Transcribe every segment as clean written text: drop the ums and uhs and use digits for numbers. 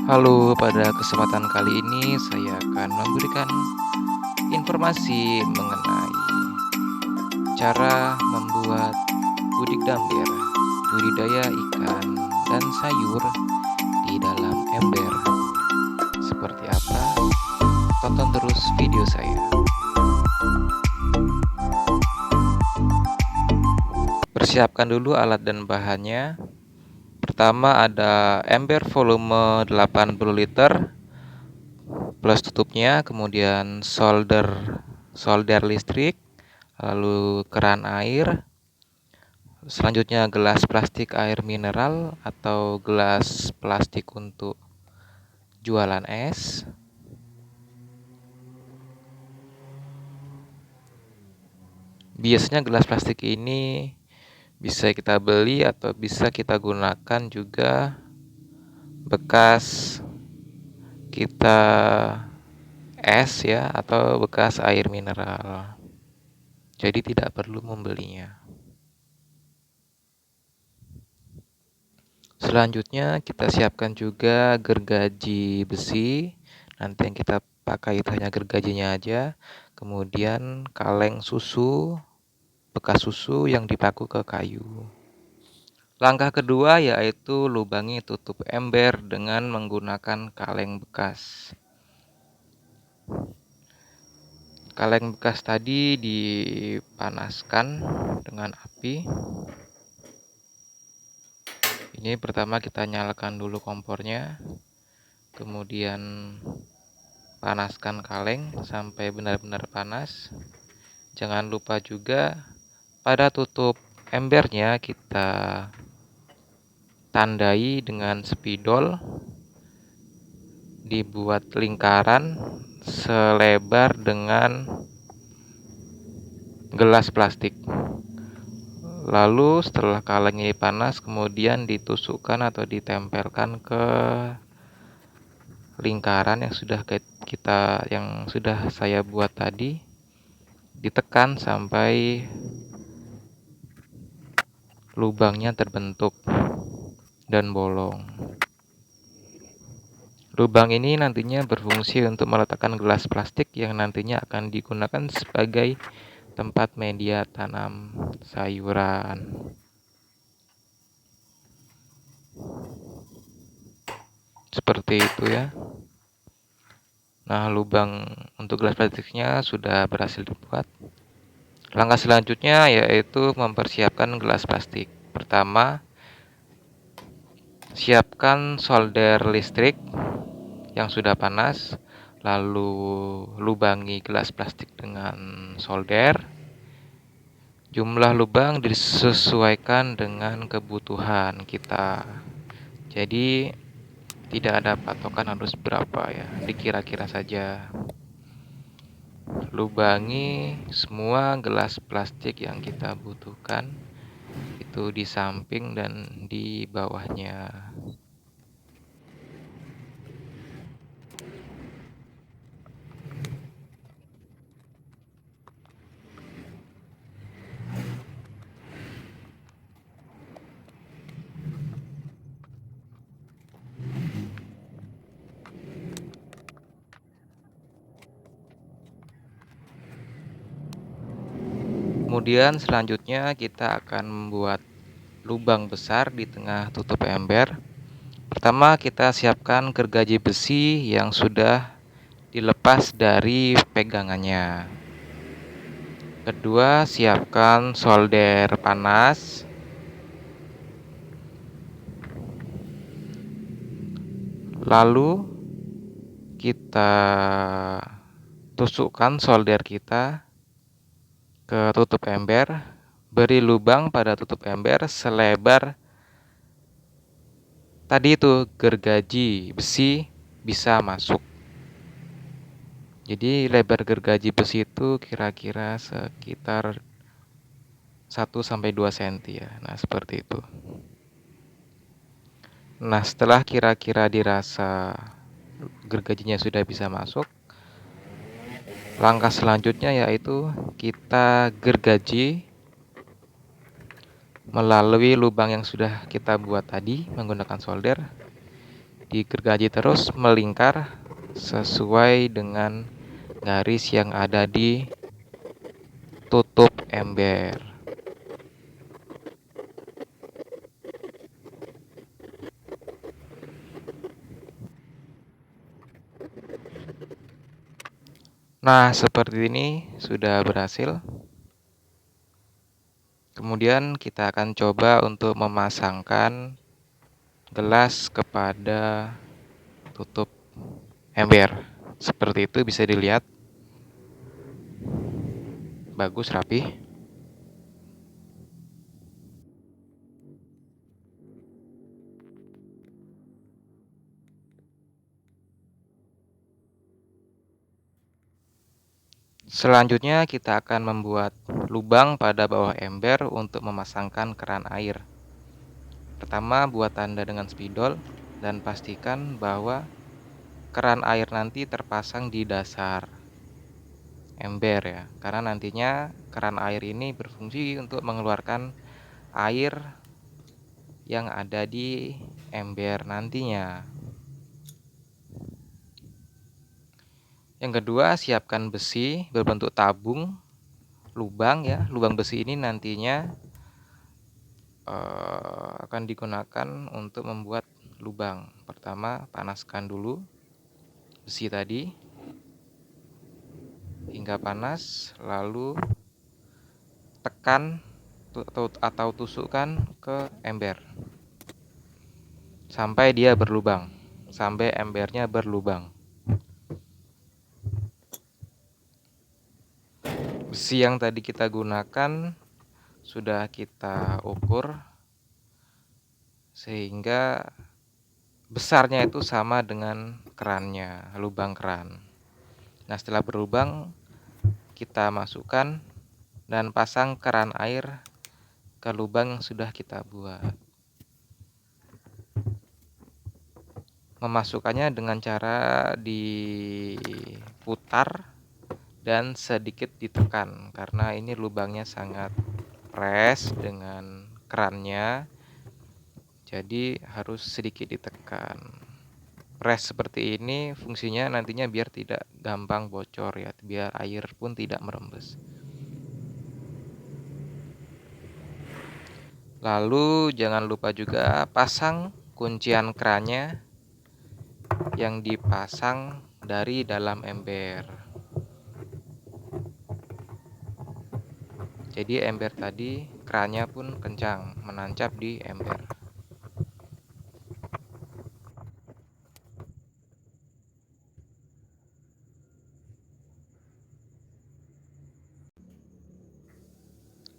Halo, pada kesempatan kali ini saya akan memberikan informasi mengenai cara membuat budik damber, budidaya ikan dan sayur di dalam ember. Seperti apa? Tonton terus video saya. Persiapkan dulu alat dan bahannya. Pertama ada ember volume 80 liter plus tutupnya, kemudian solder listrik, lalu keran air, selanjutnya gelas plastik air mineral atau gelas plastik untuk jualan es. Biasanya gelas plastik ini bisa kita beli atau bisa kita gunakan juga bekas kita es ya, atau bekas air mineral. Jadi tidak perlu membelinya. Selanjutnya kita siapkan juga gergaji besi. Nanti yang kita pakai itu hanya gergajinya aja. Kemudian kaleng susu, bekas susu yang dipaku ke kayu. Langkah kedua yaitu lubangi tutup ember dengan menggunakan kaleng bekas. Kaleng bekas tadi dipanaskan dengan api. Ini pertama kita nyalakan dulu kompornya, kemudian panaskan kaleng sampai benar-benar panas. Jangan lupa juga pada tutup embernya kita tandai dengan spidol, dibuat lingkaran selebar dengan gelas plastik. Lalu setelah kalengnya panas, kemudian ditusukkan atau ditempelkan ke lingkaran yang sudah saya buat tadi. Ditekan sampai lubangnya terbentuk dan bolong. Lubang ini nantinya berfungsi untuk meletakkan gelas plastik yang nantinya akan digunakan sebagai tempat media tanam sayuran. Seperti itu ya. Nah, lubang untuk gelas plastiknya sudah berhasil dibuat. Langkah selanjutnya yaitu mempersiapkan gelas plastik. Pertama, siapkan solder listrik yang sudah panas, lalu lubangi gelas plastik dengan solder. Jumlah lubang disesuaikan dengan kebutuhan kita. Jadi tidak ada patokan harus berapa ya, dikira-kira saja. Lubangi semua gelas plastik yang kita butuhkan, itu di samping dan di bawahnya. Kemudian selanjutnya kita akan membuat lubang besar di tengah tutup ember. Pertama kita siapkan gergaji besi yang sudah dilepas dari pegangannya. Kedua, siapkan solder panas. Lalu kita tusukkan solder kita ke tutup ember. Beri lubang pada tutup ember selebar tadi itu gergaji besi bisa masuk. Jadi lebar gergaji besi itu kira-kira sekitar 1-2 cm ya. Nah, seperti itu. Nah, setelah kira-kira dirasa gergajinya sudah bisa masuk, langkah selanjutnya yaitu kita gergaji melalui lubang yang sudah kita buat tadi menggunakan solder. digergaji terus melingkar sesuai dengan garis yang ada di tutup ember. Nah, seperti ini sudah berhasil. Kemudian kita akan coba untuk memasangkan gelas kepada tutup ember. Seperti itu bisa dilihat. Bagus, rapi. Selanjutnya kita akan membuat lubang pada bawah ember untuk memasangkan keran air. Pertama, buat tanda dengan spidol dan pastikan bahwa keran air nanti terpasang di dasar ember ya, karena nantinya keran air ini berfungsi untuk mengeluarkan air yang ada di ember nantinya. Yang kedua, siapkan besi berbentuk tabung lubang ya. Lubang besi ini nantinya akan digunakan untuk membuat lubang. Pertama, panaskan dulu besi tadi hingga panas, lalu tekan atau tusukkan ke ember sampai dia berlubang, sampai embernya berlubang. Besi yang tadi kita gunakan sudah kita ukur sehingga besarnya itu sama dengan kerannya, lubang keran. Nah, setelah berlubang kita masukkan dan pasang keran air ke lubang yang sudah kita buat. Memasukkannya dengan cara diputar dan sedikit ditekan karena ini lubangnya sangat pres dengan kerannya, jadi harus sedikit ditekan. Pres seperti ini fungsinya nantinya biar tidak gampang bocor ya, biar air pun tidak merembes. Lalu jangan lupa juga pasang kuncian kerannya yang dipasang dari dalam ember. Jadi ember tadi kerannya pun kencang menancap di ember.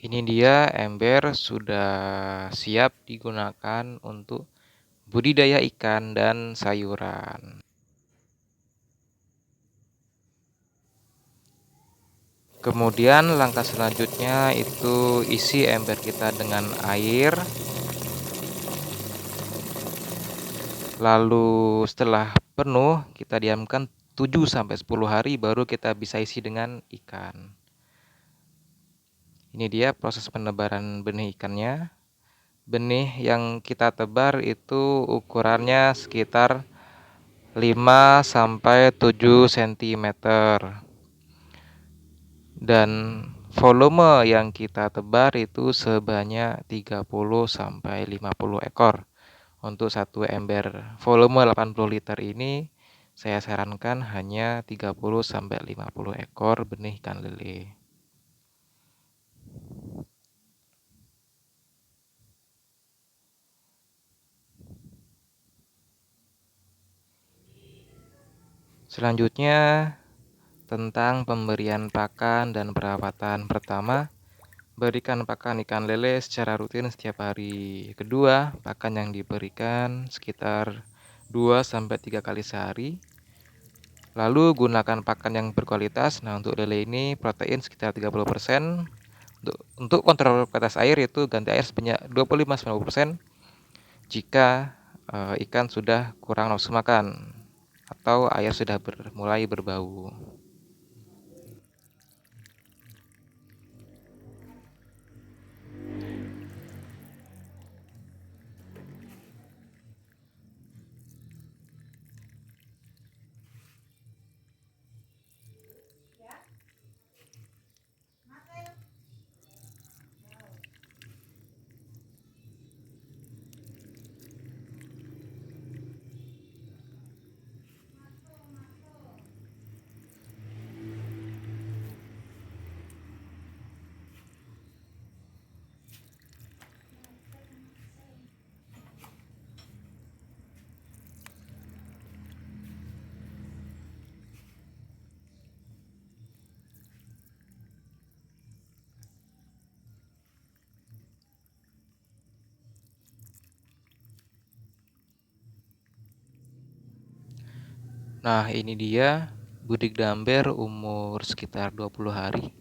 Ini dia ember sudah siap digunakan untuk budidaya ikan dan sayuran. Kemudian langkah selanjutnya itu isi ember kita dengan air. Lalu setelah penuh kita diamkan 7-10 hari baru kita bisa isi dengan ikan. Ini dia proses penebaran benih ikannya. Benih yang kita tebar itu ukurannya sekitar 5-7 cm. Dan volume yang kita tebar itu sebanyak 30-50 ekor. Untuk satu ember volume 80 liter ini saya sarankan hanya 30-50 ekor benih ikan lele. Selanjutnya tentang pemberian pakan dan perawatan. Pertama, berikan pakan ikan lele secara rutin setiap hari. Kedua, pakan yang diberikan sekitar 2-3 kali sehari. Lalu gunakan pakan yang berkualitas. Nah, untuk lele ini protein sekitar 30%. Untuk kontrol kualitas air itu ganti air sebanyak 25-50% jika ikan sudah kurang nafsu makan atau air sudah mulai berbau. Nah, ini dia budik damber umur sekitar 20 hari.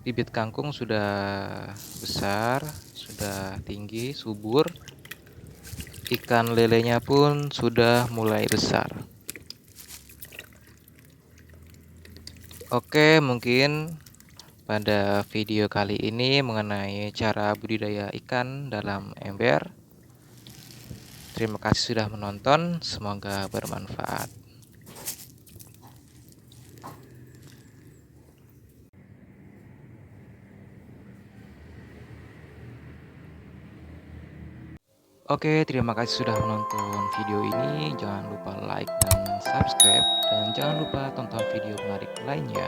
Bibit kangkung sudah besar, sudah tinggi, subur. Ikan lelenya pun sudah mulai besar. Oke, mungkin pada video kali ini mengenai cara budidaya ikan dalam ember. Terima kasih sudah menonton, semoga bermanfaat. Oke, terima kasih sudah menonton video ini. Jangan lupa like dan subscribe, dan jangan lupa tonton video menarik lainnya.